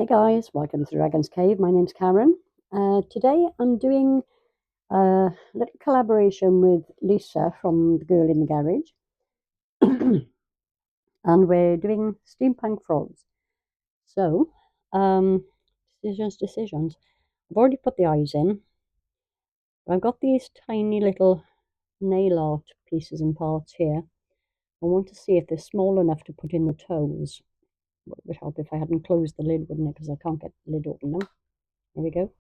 Hey guys, welcome to Dragon's Cave. My name's Karen. Today I'm doing a little collaboration with Lisa from The Girl in the Garage, and we're doing steampunk frogs. So, um, decisions. I've already put the eyes in. I've got these tiny little nail art pieces and parts here. I want to see if they're small enough to put in the toes. It would help if I hadn't closed the lid, wouldn't it? Because I can't get the lid open now. There we go.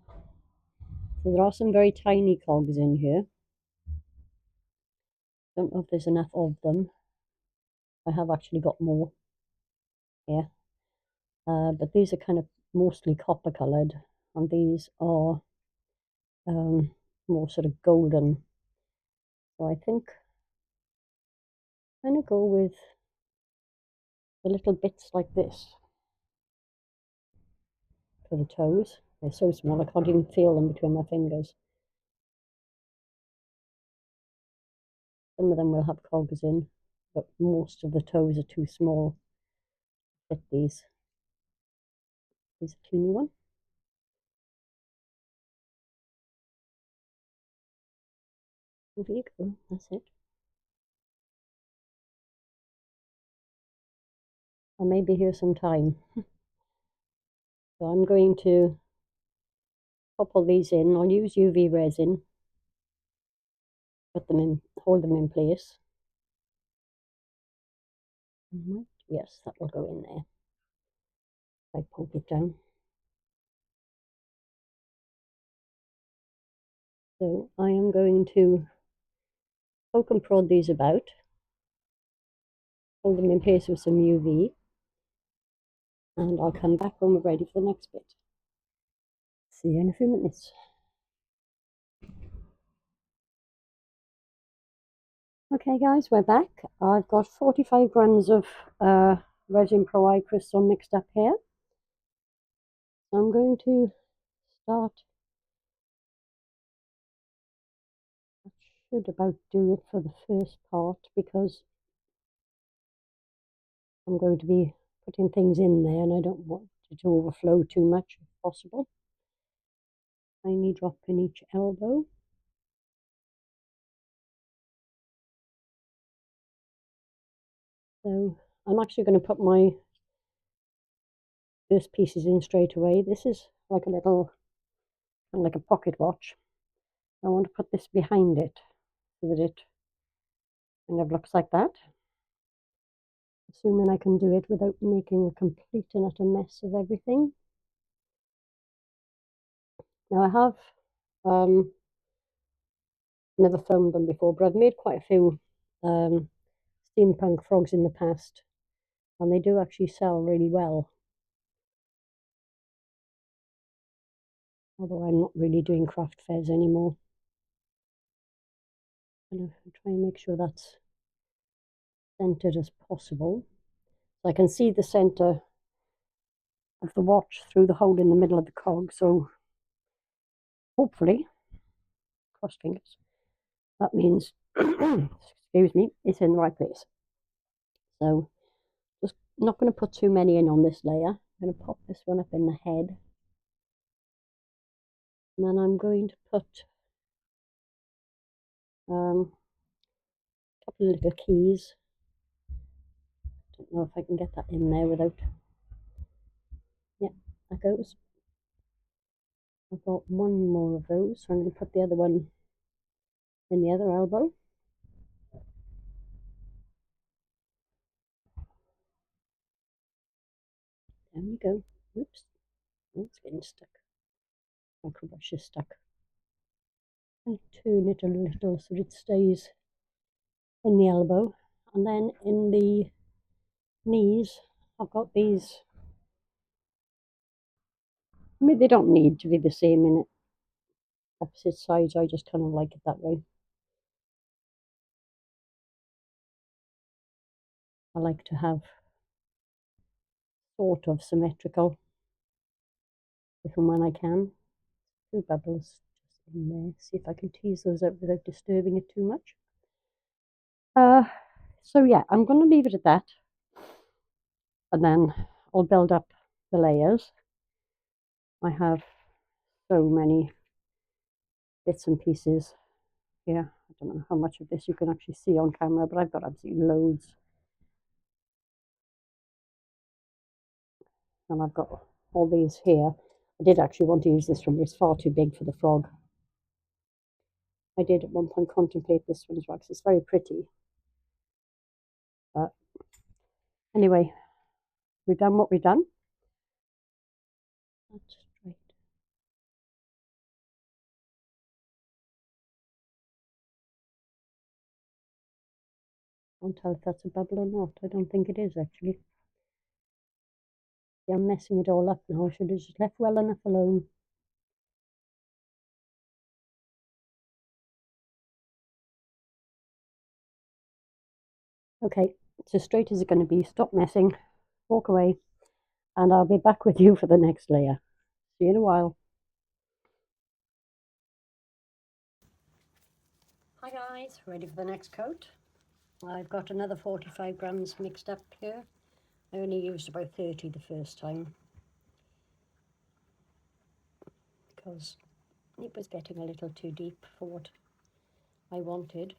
So there are some very tiny cogs in here. Don't know if there's enough of them. I have actually got more here. But these are kind of mostly copper coloured, and these are more sort of golden. So I think I'm going to go with the little bits like this for the toes. They're so small I can't even feel them between my fingers. Some of them will have cogs in, but most of the toes are too small to fit these. Here's a teeny one. There you go, that's it. I may be here some time. So I'm going to pop all these in. I'll use UV resin, put them in, hold them in place. Yes, that will go in there. I poke it down. So I am going to poke and prod these about, hold them in place with some UV, and I'll come back when we're ready for the next bit. See you in a few minutes. Okay guys, we're back. I've got 45 grams of resin pro eye crystal mixed up here. So I'm going to start. I should about do it for the first part because I'm going to be putting things in there and I don't want it to overflow too much if possible. Tiny drop in each elbow. So I'm actually going to put my first pieces in straight away. This is like a little, like a pocket watch. I want to put this behind it so that it kind of looks like that. Assuming I can do it without making a complete and utter mess of everything. Now I have never filmed them before, but I've made quite a few steampunk frogs in the past, and they do actually sell really well. Although I'm not really doing craft fairs anymore. I'm going to try and make sure that's centered as possible. So I can see the center of the watch through the hole in the middle of the cog, so hopefully, cross fingers, that means, excuse me, it's in the right place. So just not going to put too many in on this layer. I'm going to pop this one up in the head. And then I'm going to put a couple of little keys. Don't know if I can get that in there without, yeah, that goes. I've got one more of those, so I'm going to put the other one in the other elbow. There we go. Oops, it's getting stuck. My brush is stuck. And turn it a little so it stays in the elbow. And then in the knees, I've got these. I mean, they don't need to be the same in opposite sides. I just kind of like it that way. I like to have sort of symmetrical if and when I can. Two bubbles just in there. See if I can tease those out without disturbing it too much. So yeah, I'm going to leave it at that. And then I'll build up the layers. I have so many bits and pieces here. I don't know how much of this you can actually see on camera, but I've got absolutely loads. And I've got all these here. I did actually want to use this one, but it's far too big for the frog. I did at one point contemplate this one as well, because it's very pretty. But anyway, we've done what we've done. That's straight. I can't tell if that's a bubble or not. I don't think it is actually. Yeah, I'm messing it all up now. I should have just left well enough alone. Okay, it's as straight as it's going to be. Stop messing, walk away, and I'll be back with you for the next layer. See you in a while. Hi guys, ready for the next coat? I've got another 45 grams mixed up here. I only used about 30 the first time because it was getting a little too deep for what I wanted.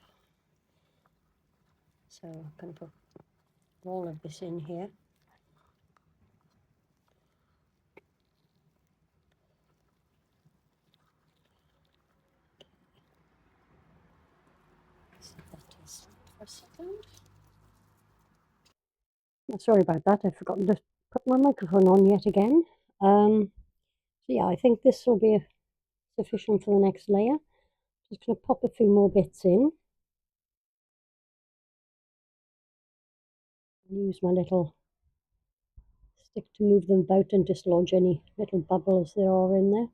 So I'm going to put all of this in here. Set that to the side for a second. Sorry about that, I've forgotten to put my microphone on yet again. So yeah, I think this will be sufficient for the next layer. Just going to pop a few more bits in. Use my little stick to move them about and dislodge any little bubbles there are in there.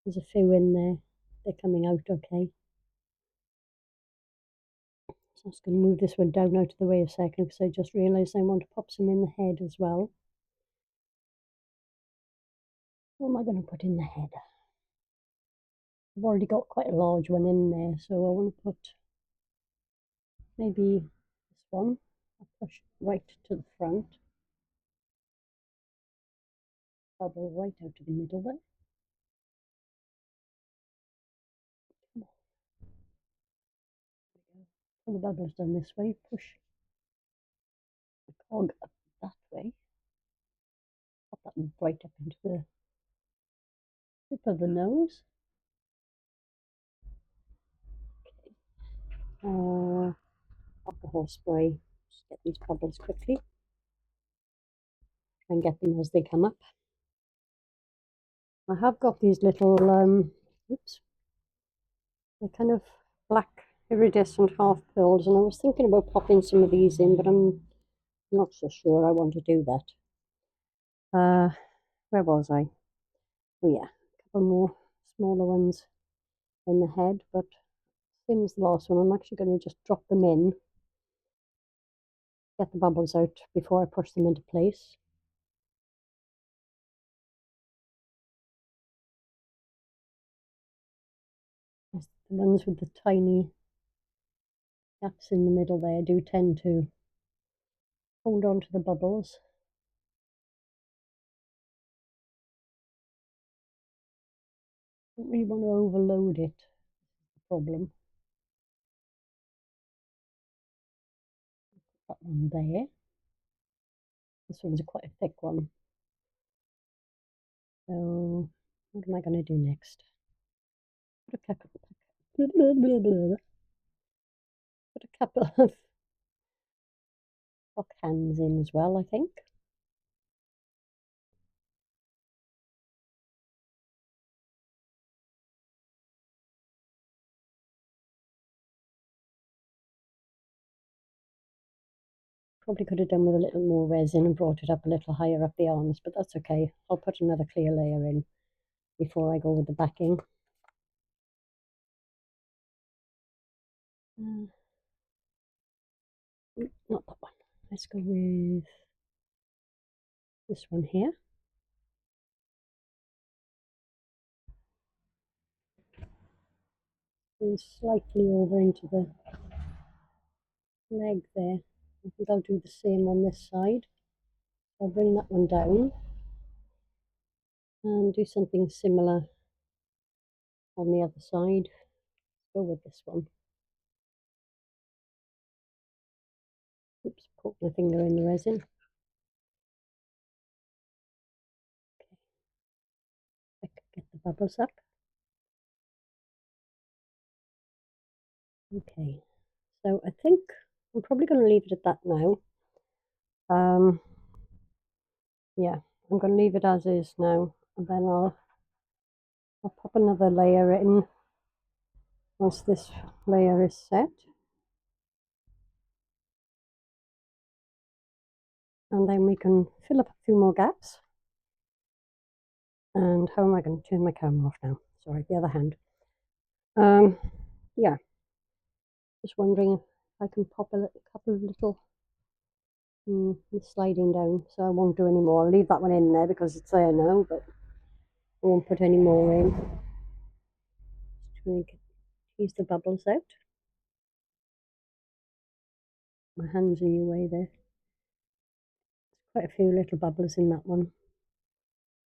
There's a few in there. They're coming out okay. So I'm just going to move this one down out of the way a second because I just realised I want to pop some in the head as well. What am I going to put in the head? I've already got quite a large one in there, so I want to put maybe this one. I'll push right to the front. Bubble right out of the middle there. Pull the bubbles down this way, push the cog up that way. Pop that right up into the tip of the nose. Alcohol spray. Just get these bubbles quickly. Try and get them as they come up. I have got these little, oops, they're kind of black iridescent half pearls, and I was thinking about popping some of these in, but I'm not so sure I want to do that. Where was I? Oh yeah, a couple more smaller ones in the head, but same as the last one. I'm actually going to just drop them in, get the bubbles out before I push them into place. The ones with the tiny gaps in the middle there do tend to hold on to the bubbles. Don't really want to overload it. That's the problem. Put that one there. This one's quite a thick one. So what am I going to do next? Put a couple, put a couple of rock hands in as well, I think. Probably could have done with a little more resin and brought it up a little higher up the arms, but that's okay. I'll put another clear layer in before I go with the backing. Not that one. Let's go with this one here. And slightly over into the leg there. I think I'll do the same on this side. I'll bring that one down and do something similar on the other side. Go with this one. Oops, put my finger in the resin. I could get the bubbles up. Okay, so I think I'm probably going to leave it at that now. Yeah, I'm going to leave it as is now, and then I'll pop another layer in once this layer is set. And then we can fill up a few more gaps. And how am I going to turn my camera off now? Sorry, the other hand. Yeah, just wondering if I can pop a couple of little sliding down, so I won't do any more. I'll leave that one in there because it's there now, but I won't put any more in. Just trying to tease the bubbles out. My hand's in your way there. Quite a few little bubbles in that one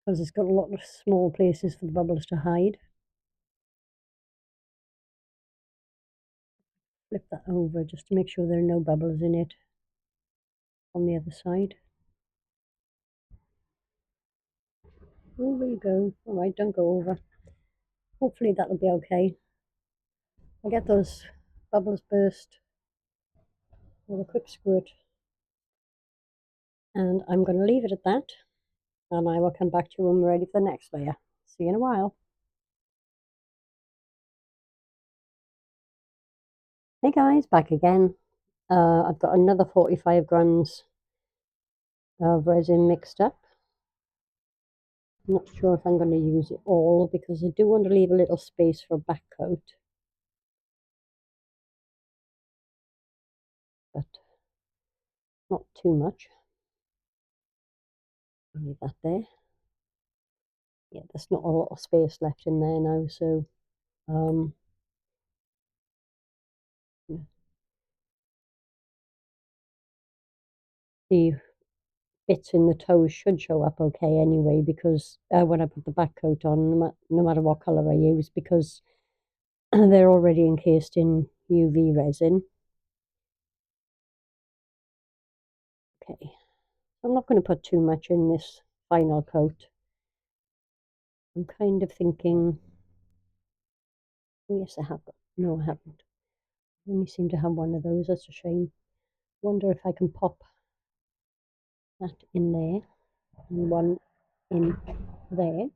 because it's got a lot of small places for the bubbles to hide. Flip that over just to make sure there are no bubbles in it on the other side. Over you go. All right, don't go over. Hopefully that'll be okay. I'll get those bubbles burst with a quick squirt. And I'm going to leave it at that. And I will come back to you when we're ready for the next layer. See you in a while. Hey guys, back again. I've got another 45 grams of resin mixed up. I'm not sure if I'm going to use it all because I do want to leave a little space for a back coat. But not too much. I'll leave that there. Yeah, there's not a lot of space left in there now, so yeah. The bits in the toes should show up okay anyway because when I put the back coat on, no matter what colour I use, because they're already encased in UV resin. Okay, I'm not going to put too much in this final coat. I'm kind of thinking, oh yes I have, no I haven't. I only seem to have one of those, that's a shame. Wonder if I can pop that in there and one in there.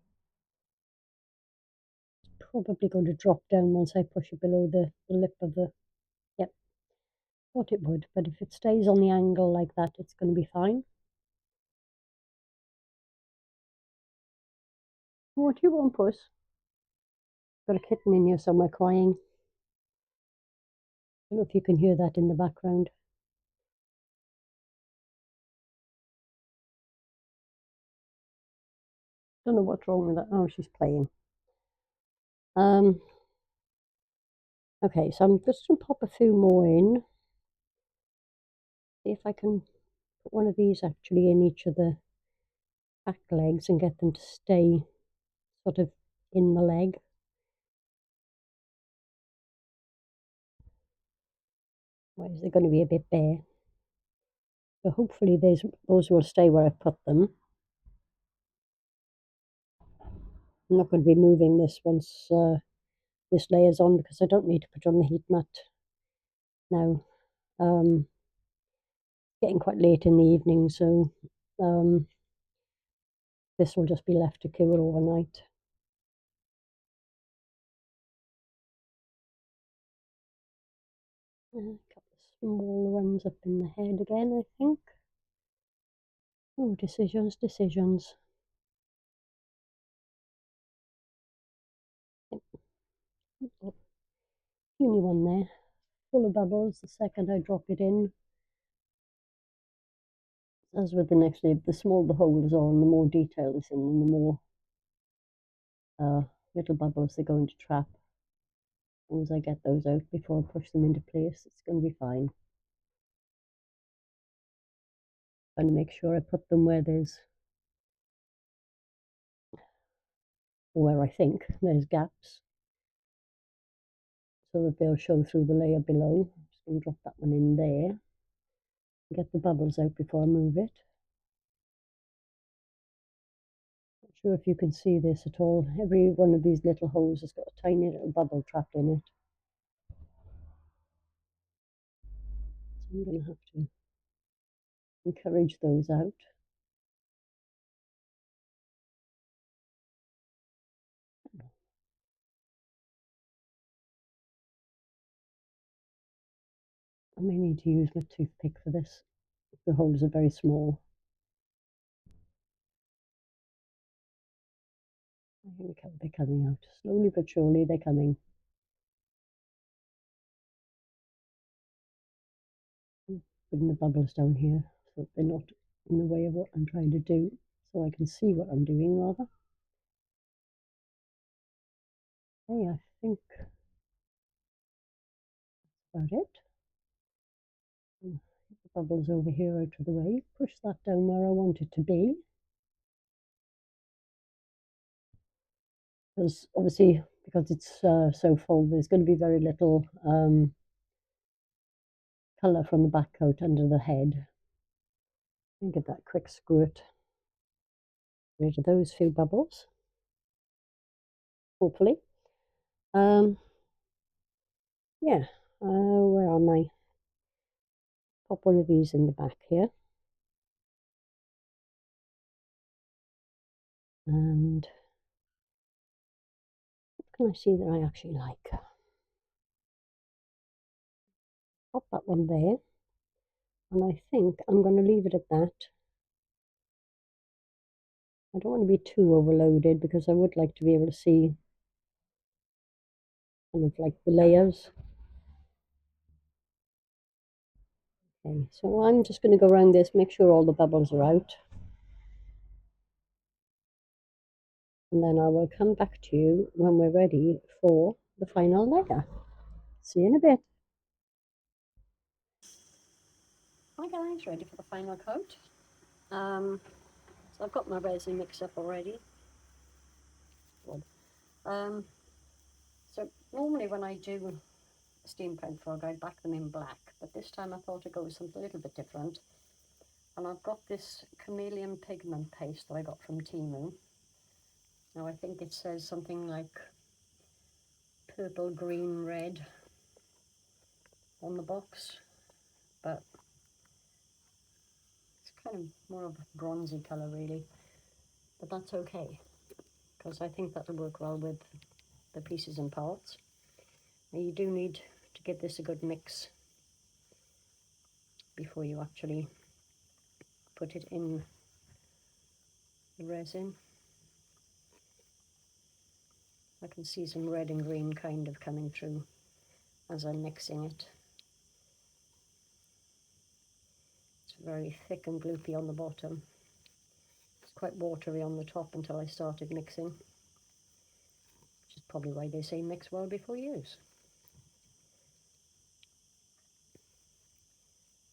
Probably going to drop down once I push it below the lip of the, yep, thought it would, but if it stays on the angle like that, it's going to be fine. What do you want, puss? Got a kitten in here somewhere crying. I don't know if you can hear that in the background. Don't know what's wrong with that. Oh, she's playing. Okay, so I'm just going to pop a few more in. See if I can put one of these actually in each of the back legs and get them to stay sort of in the leg. Whereas they're going to be a bit bare. So hopefully those will stay where I put them. I'm not going to be moving this once this layer's on because I don't need to put on the heat mat now. Getting quite late in the evening, so this will just be left to cool overnight. A couple of small ones up in the head again, I think. Oh, decisions, decisions. Yep. Oh, puny one there, full of bubbles the second I drop it in. As with the next layer, the smaller the holes are and the more detail is in them, the more little bubbles they're going to trap. As long as I get those out before I push them into place, it's going to be fine. trying to make sure I put them where I think there's gaps, so that they'll show through the layer below. I'm just going to drop that one in there. Get the bubbles out before I move it. Not sure if you can see this at all. Every one of these little holes has got a tiny little bubble trapped in it. So I'm going to have to encourage those out. I may need to use my toothpick for this. The holes are very small. They're coming out. Slowly but surely they're coming. Bring the bubbles down here so that they're not in the way of what I'm trying to do, so I can see what I'm doing rather. Okay, I think that's about it. Get the bubbles over here out of the way. Push that down where I want it to be. Because obviously, because it's so full, there's going to be very little colour from the back coat under the head. And give that quick squirt. Rid of those few bubbles, hopefully. Yeah, where am I? Pop one of these in the back here. And what can I see that I actually like? Pop that one there. And I think I'm going to leave it at that. I don't want to be too overloaded because I would like to be able to see kind of like the layers. Okay, so I'm just going to go around this, make sure all the bubbles are out. And then I will come back to you when we're ready for the final layer. See you in a bit. Hi guys, ready for the final coat. So I've got my resin mixed up already. So normally when I do Steampunk Frog, I back them in black, but this time I thought I'd go with something a little bit different. And I've got this chameleon pigment paste that I got from Timu. Now I think it says something like purple, green, red on the box, but it's kind of more of a bronzy colour really, but that's okay because I think that'll work well with the pieces and parts. Now you do need to give this a good mix before you actually put it in the resin. I can see some red and green kind of coming through as I'm mixing it. It's very thick and gloopy on the bottom. It's quite watery on the top until I started mixing, which is probably why they say mix well before use.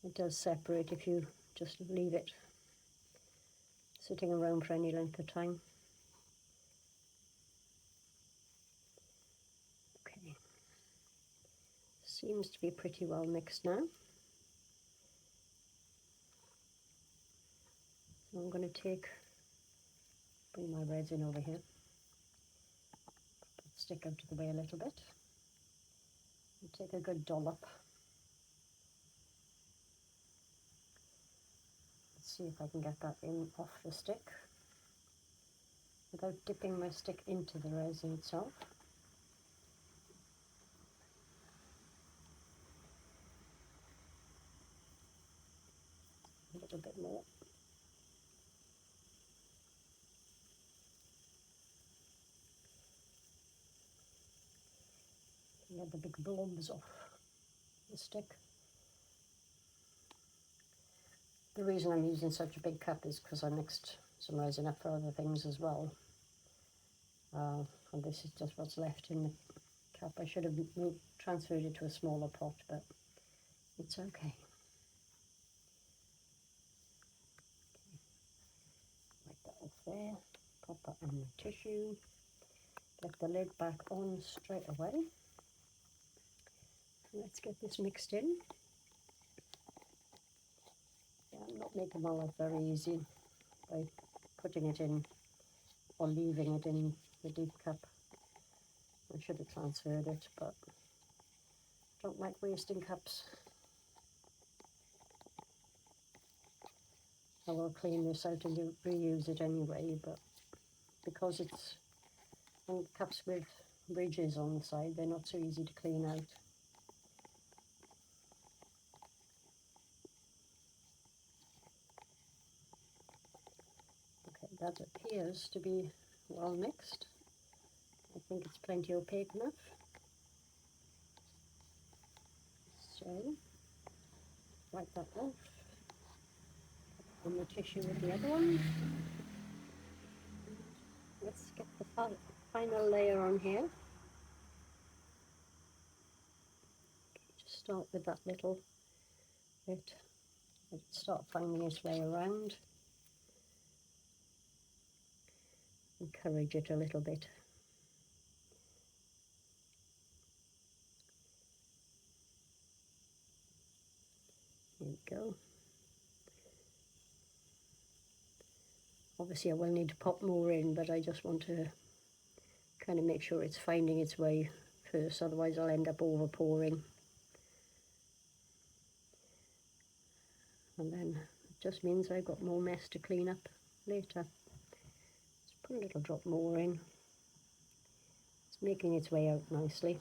It does separate if you just leave it sitting around for any length of time. Okay, seems to be pretty well mixed now. So I'm going to bring my resin over here, put the stick out of the way a little bit, and take a good dollop. Let's see if I can get that in off the stick without dipping my stick into the resin itself. A little bit more. Get the big blobs off the stick. The reason I'm using such a big cup is because I mixed some resin up for other things as well. And this is just what's left in the cup. I should have transferred it to a smaller pot, but it's okay. there, pop that in the tissue, get the lid back on straight away. Let's get this mixed in. Yeah, I'm not making my life very easy by putting it in or leaving it in the deep cup. I should have transferred it, but I don't like wasting cups. I will clean this out and reuse it anyway, but because it's cups with ridges on the side, they're not so easy to clean out. Okay, that appears to be well mixed. I think it's plenty opaque enough. So, wipe that off. On the tissue with the other one. Let's get the final layer on here. Just start with that little bit. Let it start finding its way around. Encourage it a little bit. There we go. Obviously I will need to pop more in, but I just want to kind of make sure it's finding its way first, otherwise I'll end up over pouring. And then it just means I've got more mess to clean up later. Let's put a little drop more in. It's making its way out nicely.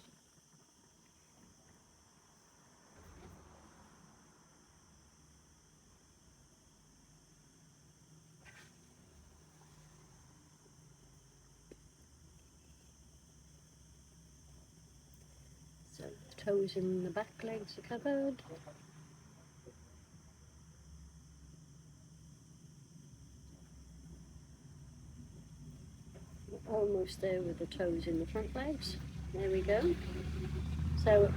So the toes in the back legs are covered. We're almost there with the toes in the front legs. There we go. So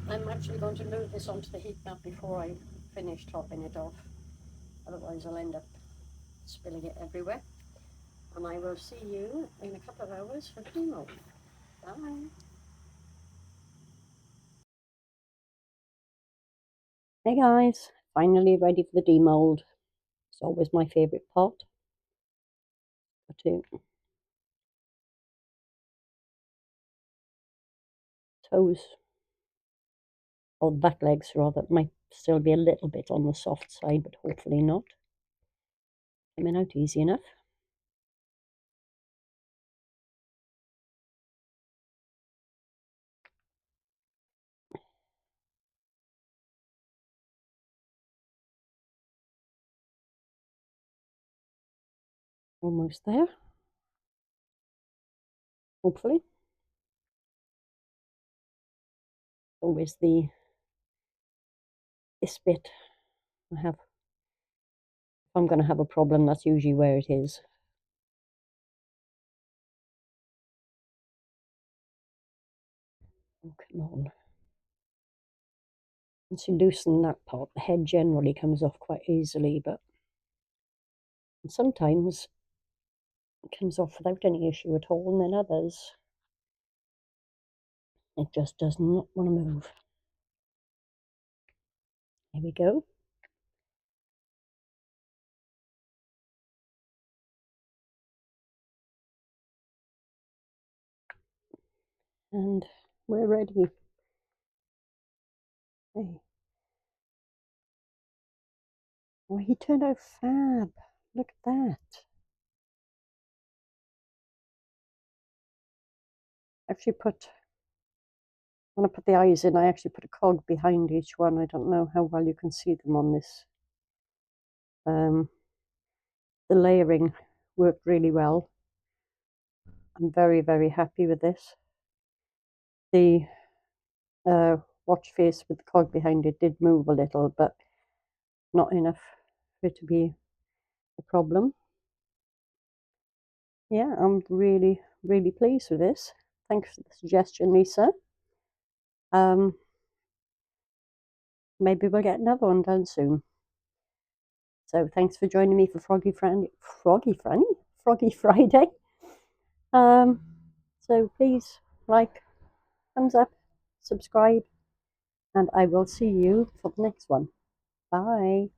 I'm actually going to move this onto the heat mat before I finish topping it off. Otherwise I'll end up spilling it everywhere. And I will see you in a couple of hours for demo. Bye. Hey guys, finally ready for the demold. It's always my favourite part. Got to toes, or the back legs rather, might still be a little bit on the soft side, but hopefully not. Coming out easy enough. Almost there. Hopefully. Always this bit I have. If I'm going to have a problem, that's usually where it is. Oh, come on. Once you loosen that part, the head generally comes off quite easily, but sometimes it comes off without any issue at all, and then others, it just does not want to move. There we go. And we're ready. Hey. Oh, he turned out fab. Look at that. When I put the eyes in, I actually put a cog behind each one. I don't know how well you can see them on this. The layering worked really well. I'm very, very happy with this. The watch face with the cog behind it did move a little, but not enough for it to be a problem. Yeah, I'm really, really pleased with this. Thanks for the suggestion, Lisa. Maybe we'll get another one done soon. So thanks for joining me for Froggy Franny. Froggy Friday. Um, so please like, thumbs up, subscribe, and I will see you for the next one. Bye.